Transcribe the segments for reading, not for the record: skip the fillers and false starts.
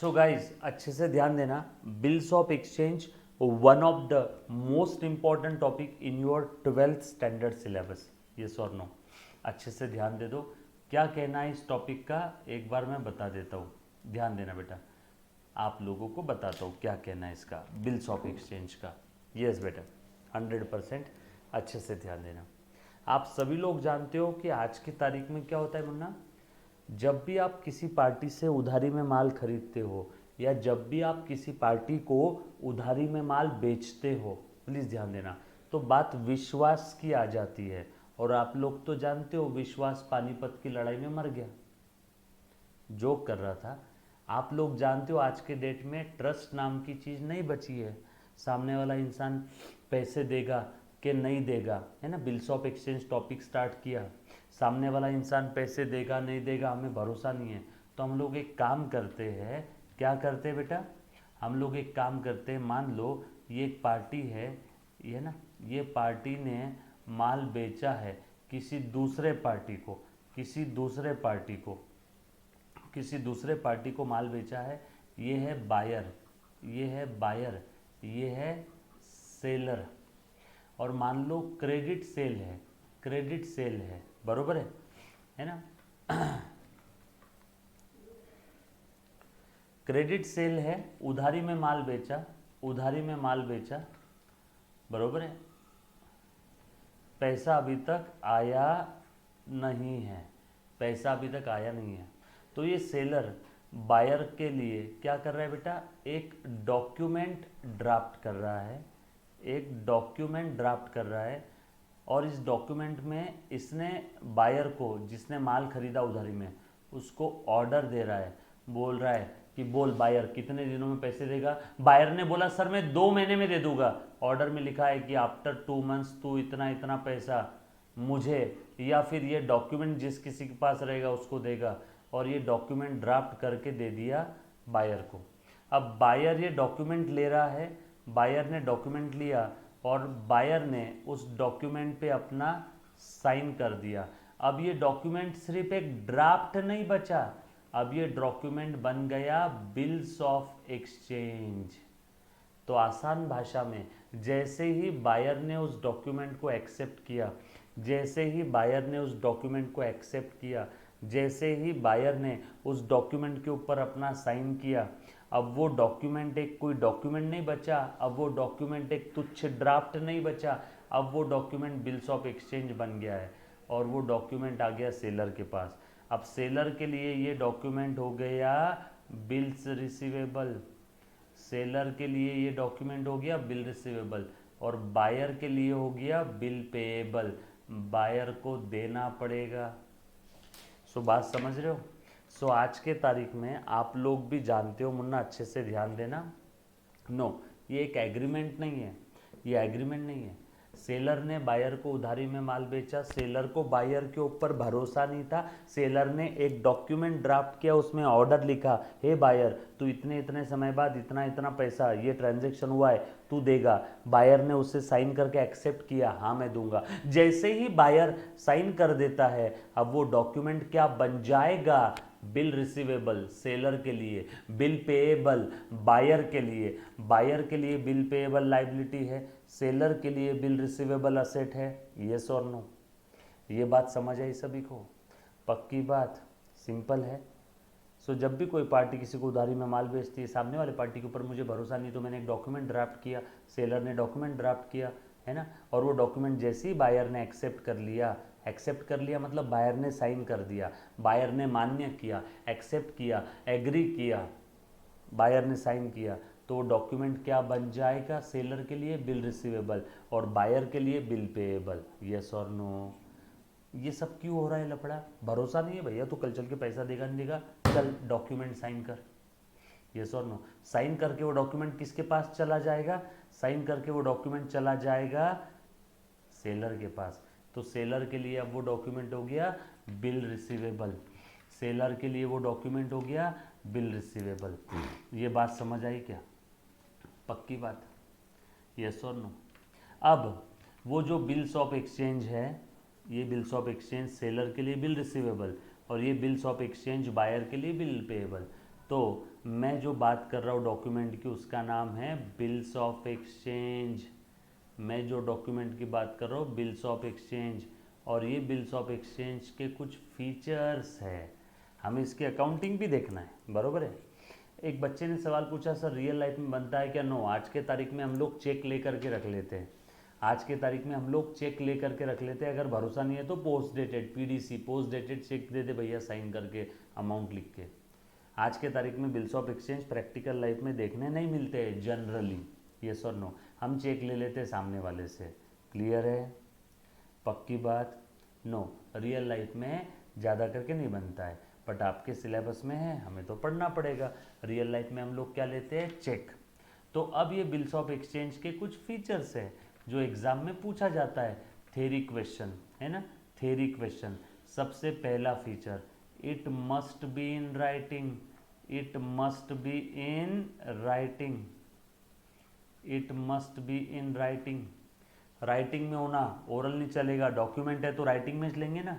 So guys अच्छे से ध्यान देना, bills of exchange one of the most important topic in your 12th standard syllabus. Yes और no, अच्छे से ध्यान दे दो। क्या कहना है इस टॉपिक का एक बार मैं बता देता हूँ, ध्यान देना बेटा। आप लोगों को बताता हूँ क्या कहना है इसका, बिल्स ऑफ एक्सचेंज का। यस बेटा, 100% अच्छे से ध्यान देना। आप सभी लोग जानते हो कि आज की तारीख में क्या होता है मुन्ना, जब भी आप किसी पार्टी से उधारी में माल खरीदते हो या जब भी आप किसी पार्टी को उधारी में माल बेचते हो, प्लीज़ ध्यान देना, तो बात विश्वास की आ जाती है। और आप लोग तो जानते हो विश्वास पानीपत की लड़ाई में मर गया। जोक कर रहा था। आप लोग जानते हो आज के डेट में ट्रस्ट नाम की चीज़ नहीं बची है। सामने वाला इंसान पैसे देगा कि नहीं देगा, है ना। Bills of exchange topic start किया, सामने वाला इंसान पैसे देगा नहीं देगा हमें भरोसा नहीं है। तो हम लोग एक काम करते हैं, क्या करते हैं बेटा, हम लोग एक काम करते हैं, मान लो ये एक पार्टी है, ये ना, ये पार्टी ने माल बेचा है किसी दूसरे पार्टी को, किसी दूसरे पार्टी को, किसी दूसरे पार्टी को माल बेचा है। ये है बायर, ये है बायर, ये है सेलर। और मान लो क्रेडिट सेल है, क्रेडिट सेल है, बरोबर है ना। क्रेडिट सेल है, उधारी में माल बेचा, उधारी में माल बेचा, बरोबर है। पैसा अभी तक आया नहीं है, पैसा अभी तक आया नहीं है। तो ये सेलर बायर के लिए क्या कर रहा है बेटा, एक डॉक्यूमेंट ड्राफ्ट कर रहा है, एक डॉक्यूमेंट ड्राफ्ट कर रहा है। और इस डॉक्यूमेंट में इसने बायर को, जिसने माल खरीदा उधारी में, उसको ऑर्डर दे रहा है, बोल रहा है कि बोल बायर कितने दिनों में पैसे देगा। बायर ने बोला सर मैं 2 महीने में दे दूंगा। ऑर्डर में लिखा है कि आफ्टर 2 मंथ्स तू इतना इतना पैसा मुझे, या फिर ये डॉक्यूमेंट जिस किसी के पास रहेगा उसको देगा। और ये डॉक्यूमेंट ड्राफ्ट करके दे दिया बायर को। अब बायर ये डॉक्यूमेंट ले रहा है, बायर ने डॉक्यूमेंट लिया और बायर ने उस डॉक्यूमेंट पे अपना साइन कर दिया। अब ये डॉक्यूमेंट सिर्फ एक ड्राफ्ट नहीं बचा, अब ये डॉक्यूमेंट बन गया बिल्स ऑफ एक्सचेंज। तो आसान भाषा में, जैसे ही बायर ने उस डॉक्यूमेंट को एक्सेप्ट किया, जैसे ही बायर ने उस डॉक्यूमेंट को एक्सेप्ट किया, जैसे ही बायर ने उस डॉक्यूमेंट के ऊपर अपना साइन किया, अब वो डॉक्यूमेंट एक कोई डॉक्यूमेंट नहीं बचा, अब वो डॉक्यूमेंट एक तुच्छ ड्राफ्ट नहीं बचा, अब वो डॉक्यूमेंट बिल्स ऑफ एक्सचेंज बन गया है। और वो डॉक्यूमेंट आ गया सेलर के पास। अब सेलर के लिए ये डॉक्यूमेंट हो गया बिल्स रिसीवेबल, सेलर के लिए ये डॉक्यूमेंट हो गया बिल रिसीवेबल, और बायर के लिए हो गया बिल पेएबल। बायर को देना पड़ेगा। सो बात समझ रहे हो। सो आज के तारीख में आप लोग भी जानते हो मुन्ना, अच्छे से ध्यान देना। नो, ये एक एग्रीमेंट नहीं है, ये एग्रीमेंट नहीं है। सेलर ने बायर को उधारी में माल बेचा, सेलर को बायर के ऊपर भरोसा नहीं था, सेलर ने एक डॉक्यूमेंट ड्राफ्ट किया, उसमें ऑर्डर लिखा, हे बायर तू इतने इतने समय बाद इतना इतना पैसा, ये ट्रांजैक्शन हुआ है, तू देगा। बायर ने उसे साइन करके एक्सेप्ट किया, हाँ मैं दूंगा। जैसे ही बायर साइन कर देता है, अब वो डॉक्यूमेंट क्या बन जाएगा, बिल रिसीवेबल सेलर के लिए, बिल पेएबल बायर के लिए। बायर के लिए बिल पेएबल लाइबिलिटी है, सेलर के लिए बिल रिसीवेबल असेट है। यस और नो, ये बात समझ आई सभी को, पक्की बात, सिंपल है। सो जब भी कोई पार्टी किसी को उधारी में माल बेचती है, सामने वाले पार्टी के ऊपर मुझे भरोसा नहीं, तो मैंने एक डॉक्यूमेंट ड्राफ्ट किया, सेलर ने डॉक्यूमेंट ड्राफ्ट किया, है ना। और वो डॉक्यूमेंट जैसे ही बायर ने एक्सेप्ट कर लिया, एक्सेप्ट कर लिया मतलब बायर ने साइन कर दिया, बायर ने मान्य किया, एक्सेप्ट किया, एग्री किया, बायर ने साइन किया, तो वो डॉक्यूमेंट क्या बन जाएगा, सेलर के लिए बिल रिसीवेबल और बायर के लिए बिल पेएबल। यस और नो। ये सब क्यों हो रहा है लफड़ा, भरोसा नहीं है भैया, तो कल चल के पैसा देगा नहीं देगा, चल डॉक्यूमेंट साइन कर। यस और नो। साइन करके वो डॉक्यूमेंट किसके पास चला जाएगा, साइन करके वो डॉक्यूमेंट चला जाएगा सेलर के पास। तो सेलर के लिए अब वो डॉक्यूमेंट हो गया बिल रिसीवेबल, सेलर के लिए वो डॉक्यूमेंट हो गया बिल रिसीवेबल। ये बात समझ आई क्या, पक्की बात, यस और नो। अब वो जो बिल्स ऑफ एक्सचेंज है, ये बिल्स ऑफ एक्सचेंज सेलर के लिए बिल रिसीवेबल और ये बिल्स ऑफ एक्सचेंज बायर के लिए बिल पेएबल। तो मैं जो बात कर रहा हूँ डॉक्यूमेंट की उसका नाम है बिल्स ऑफ एक्सचेंज। मैं जो डॉक्यूमेंट की बात कर रहा हूँ बिल्स ऑफ एक्सचेंज, और ये बिल्स ऑफ एक्सचेंज के कुछ फीचर्स है, हमें इसकी अकाउंटिंग भी देखना है, बरोबर है। एक बच्चे ने सवाल पूछा, सर रियल लाइफ में बनता है क्या? नो, आज के तारीख में हम लोग चेक ले करके रख लेते हैं, आज के तारीख में हम लोग चेक ले करके रख लेते हैं। अगर भरोसा नहीं है तो post dated PDC, post dated cheque दे दे भैया साइन करके, अमाउंट लिख के। आज के तारीख में bills of exchange practical life में देखने नहीं मिलते हैं जनरली, यस और नो। हम चेक ले लेते हैं सामने वाले से। क्लियर है? पक्की बात? नो, रियल लाइफ में ज़्यादा करके नहीं बनता है, बट आपके सिलेबस में है, हमें तो पढ़ना पड़ेगा। रियल लाइफ में हम लोग क्या लेते हैं? चेक। तो अब ये बिल्स ऑफ एक्सचेंज के कुछ फीचर्स हैं जो एग्जाम में पूछा जाता है, थ्योरी क्वेश्चन है ना, थ्योरी क्वेश्चन। सबसे पहला feature, it must be in writing, it must be in writing, it must be in writing. Writing में होना, ओरल नहीं चलेगा, डॉक्यूमेंट है तो राइटिंग में लेंगे ना।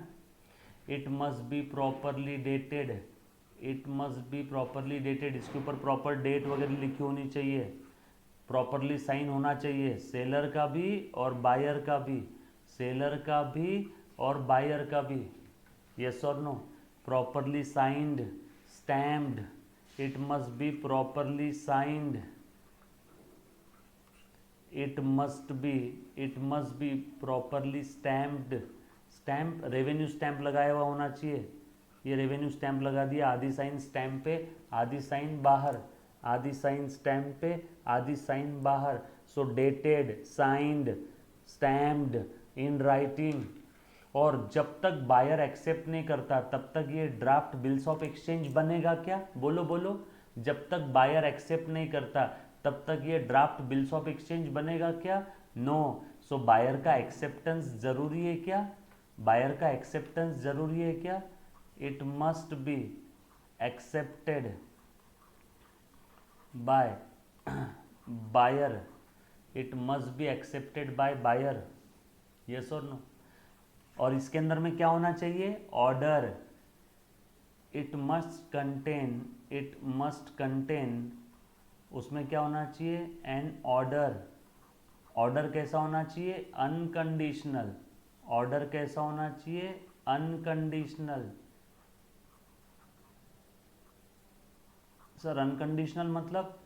It must be properly dated, it must be properly dated, इसके ऊपर प्रॉपर डेट वगैरह लिखी होनी चाहिए, प्रॉपरली साइन होना चाहिए, सेलर का भी और बायर का भी, सेलर का भी और बायर का भी, यस और no. Properly signed, stamped, it must be properly signed, it must be properly stamped. Stamp, revenue stamp लगाया हुआ होना चाहिए, ये रेवेन्यू स्टैम्प लगा दिया, आधी साइन स्टैम्प पे, आधी साइन बाहर, आधी साइन स्टैम्प पे, आधी साइन बाहर। So dated, signed, stamped, in writing. और जब तक बायर एक्सेप्ट नहीं करता तब तक ये ड्राफ्ट बिल्स ऑफ एक्सचेंज बनेगा क्या? बोलो बोलो। जब तक बायर एक्सेप्ट नहीं करता तब तक ये ड्राफ्ट बिल्स ऑफ एक्सचेंज बनेगा क्या? नो। सो बायर का एक्सेप्टेंस जरूरी है क्या? बायर का एक्सेप्टेंस जरूरी है क्या? It must be accepted by buyer, it must be accepted by buyer, yes और नो। और इसके अंदर में क्या होना चाहिए? Order, it must contain, it must contain, उसमें क्या होना चाहिए? N order. ऑर्डर कैसा होना चाहिए? अनकंडीशनल। ऑर्डर कैसा होना चाहिए? अनकंडीशनल। सर अनकंडीशनल मतलब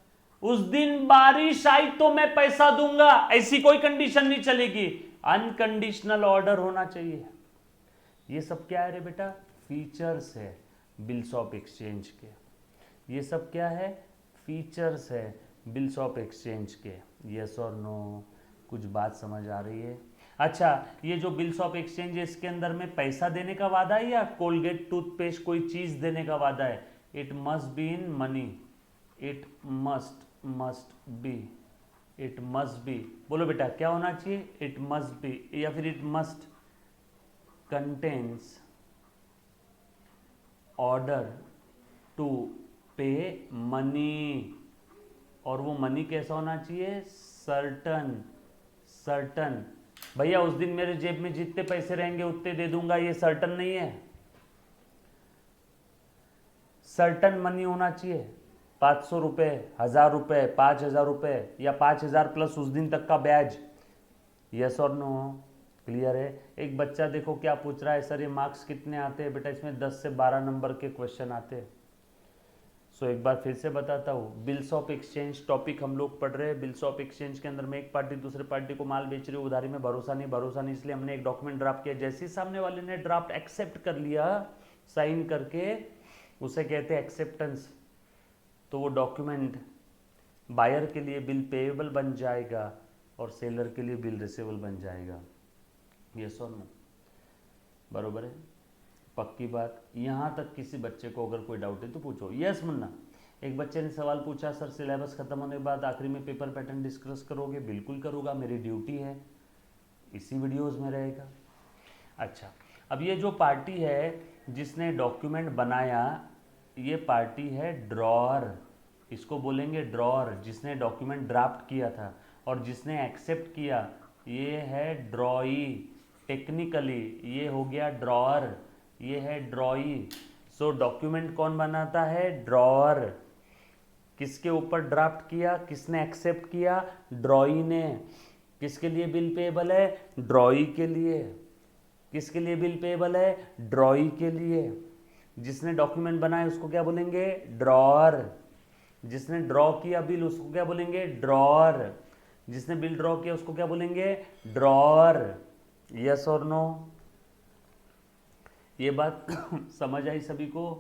उस दिन बारिश आई तो मैं पैसा दूंगा, ऐसी कोई कंडीशन नहीं चलेगी। अनकंडीशनल ऑर्डर होना चाहिए। ये सब क्या है रे बेटा? फीचर्स है बिल्स ऑफ एक्सचेंज के। ये सब क्या है? फीचर्स है बिल्स ऑफ एक्सचेंज के। यस और नो? कुछ बात समझ आ रही है? अच्छा, ये जो बिल्स ऑफ एक्सचेंज है इसके अंदर में पैसा देने का वादा है या कोलगेट टूथपेस्ट कोई चीज देने का वादा है? It must be in money, it must B, it must B. बोलो बेटा क्या होना चाहिए? इट मस्ट बी, या फिर it must contains order to pay money. और वो मनी कैसा होना चाहिए? Certain, certain. भैया उस दिन मेरे जेब में जितने पैसे रहेंगे उतने दे दूंगा, ये सर्टन नहीं है। सर्टन मनी होना चाहिए, 500 रुपये, 1000 रुपये, 5000 रुपये, या 5000 प्लस उस दिन तक का ब्याज। यस और नो? क्लियर है? एक बच्चा देखो क्या पूछ रहा है, सर ये मार्क्स कितने आते हैं? बेटा इसमें 10 से 12 नंबर के क्वेश्चन आते हैं। सो एक बार फिर से बताता हूँ, बिल्स ऑफ एक्सचेंज टॉपिक हम लोग पढ़ रहे हैं। बिल्स ऑफ एक्सचेंज के अंदर में एक पार्टी दूसरे पार्टी को माल बेच रही है, उधारी में भरोसा नहीं, भरोसा नहीं, इसलिए हमने एक डॉक्यूमेंट ड्राफ्ट किया। जैसे ही सामने वाले ने ड्राफ्ट एक्सेप्ट कर लिया साइन करके, उसे कहते हैं एक्सेप्टेंस। तो वो डॉक्यूमेंट बायर के लिए बिल पेएबल बन जाएगा और सेलर के लिए बिल रिसीवेबल बन जाएगा। यस और नो? बरोबर है? पक्की बात? यहाँ तक किसी बच्चे को अगर कोई डाउट है तो पूछो। यस मुन्ना? एक बच्चे ने सवाल पूछा, सर सिलेबस खत्म होने के बाद आखिरी में पेपर पैटर्न डिस्कस करोगे? बिल्कुल करूँगा, मेरी ड्यूटी है, इसी वीडियोज़ में रहेगा। अच्छा, अब ये जो पार्टी है जिसने डॉक्यूमेंट बनाया, ये पार्टी है ड्रॉअर, इसको बोलेंगे ड्रॉअर। जिसने डॉक्यूमेंट ड्राफ्ट किया था और जिसने एक्सेप्ट किया, ये है ड्रॉई। टेक्निकली ये हो गया ड्रॉअर, ये है ड्रॉई। सो डॉक्यूमेंट कौन बनाता है? ड्रॉअर। किसके ऊपर ड्राफ्ट किया? किसने एक्सेप्ट किया? ड्रॉई ने। किसके लिए बिल पेएबल है? ड्रॉई के लिए। किसके लिए बिल पेएबल है? ड्रॉई के लिए। जिसने डॉक्यूमेंट बनाया उसको क्या बोलेंगे? ड्रॉअर। जिसने ड्रॉ किया बिल उसको क्या बोलेंगे? ड्रॉअर। जिसने बिल ड्रॉ किया उसको क्या बोलेंगे? ड्रॉअर। यस और नो? ये बात समझ आई सभी को?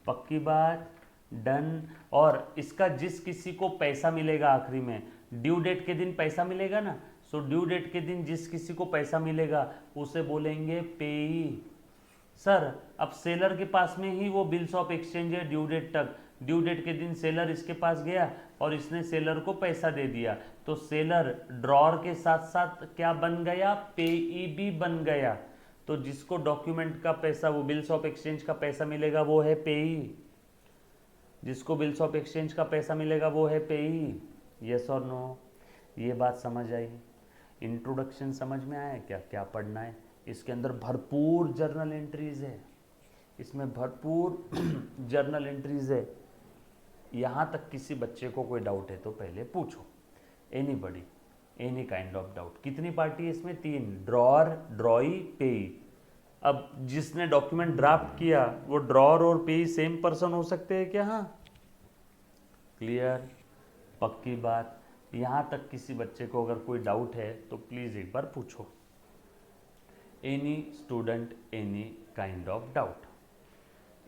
पक्की बात? डन। और इसका जिस किसी को पैसा मिलेगा आखिरी में, ड्यू डेट के दिन पैसा मिलेगा ना, सो ड्यू डेट के दिन जिस किसी को पैसा मिलेगा उसे बोलेंगे पेई। सर अब सेलर के पास में ही वो बिल्स ऑफ एक्सचेंज है ड्यू डेट तक, ड्यू डेट के दिन सेलर इसके पास गया और इसने सेलर को पैसा दे दिया, तो सेलर ड्रॉर के साथ साथ क्या बन गया? पेई भी बन गया। तो जिसको डॉक्यूमेंट का पैसा, वो बिल्स ऑफ एक्सचेंज का पैसा मिलेगा वो है पेई। जिसको बिल्स ऑफ एक्सचेंज का पैसा मिलेगा वो है पेई। यस और नो? ये बात समझ आई? इंट्रोडक्शन समझ में आया क्या क्या पढ़ना है? इसके अंदर भरपूर जर्नल एंट्रीज है, इसमें भरपूर जर्नल एंट्रीज है। यहाँ तक किसी बच्चे को कोई डाउट है तो पहले पूछो। Anybody, any kind of doubt. कितनी पार्टी है इसमें? 3, ड्रॉअर, ड्रॉई, पेई। अब जिसने डॉक्यूमेंट ड्राफ्ट किया वो ड्रॉअर और पेई सेम पर्सन हो सकते हैं क्या? हाँ, क्लियर? पक्की बात? यहाँ तक किसी बच्चे को अगर कोई डाउट है तो प्लीज़ एक बार पूछो। Any student, any kind of doubt?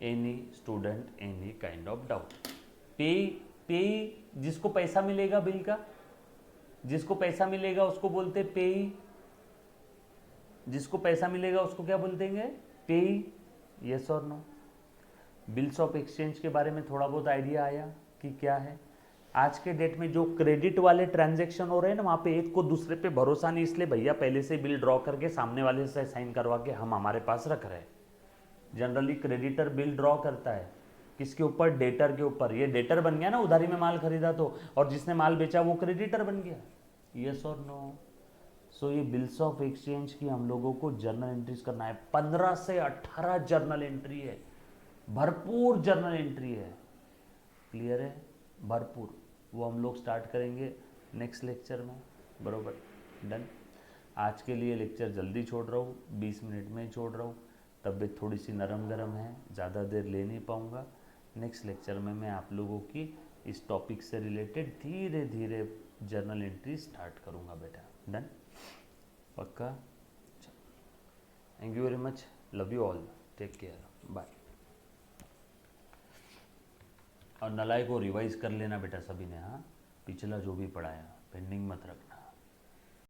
Any student, any kind of doubt? पेई, पेई जिसको पैसा मिलेगा बिल का, जिसको पैसा मिलेगा उसको बोलते पेई। जिसको पैसा मिलेगा उसको क्या बोलते हैं? पेई। यस और नो? बिल्स ऑफ एक्सचेंज के बारे में थोड़ा बहुत आइडिया आया कि क्या है? आज के डेट में जो क्रेडिट वाले ट्रांजैक्शन हो रहे हैं ना, वहाँ पे एक को दूसरे पे भरोसा नहीं, इसलिए भैया पहले से बिल ड्रॉ करके सामने वाले से साइन करवा के हम हमारे पास रख रहे हैं। जनरली क्रेडिटर बिल ड्रॉ करता है किसके ऊपर? डेटर के ऊपर। ये डेटर बन गया ना, उधारी में माल खरीदा तो, और जिसने माल बेचा वो क्रेडिटर बन गया। यस और नो? सो ये बिल्स ऑफ एक्सचेंज की हम लोगों को जर्नल एंट्रीज करना है। 15 से 18 जर्नल एंट्री है, भरपूर जर्नल एंट्री है। क्लियर है? भरपूर। वो हम लोग स्टार्ट करेंगे नेक्स्ट लेक्चर में, बरोबर? डन। आज के लिए लेक्चर जल्दी छोड़ रहा हूँ, 20 मिनट में ही छोड़ रहा हूँ। तबीयत थोड़ी सी नरम गरम है, ज़्यादा देर ले नहीं पाऊँगा। नेक्स्ट लेक्चर में मैं आप लोगों की इस टॉपिक से रिलेटेड धीरे धीरे जर्नल एंट्री स्टार्ट करूँगा बेटा। डन? पक्का? Thank you very much, love you all, take care, bye. और नलाई को रिवाइज कर लेना बेटा सभी ने, हाँ, पिछला जो भी पढ़ाया पेंडिंग मत रखना।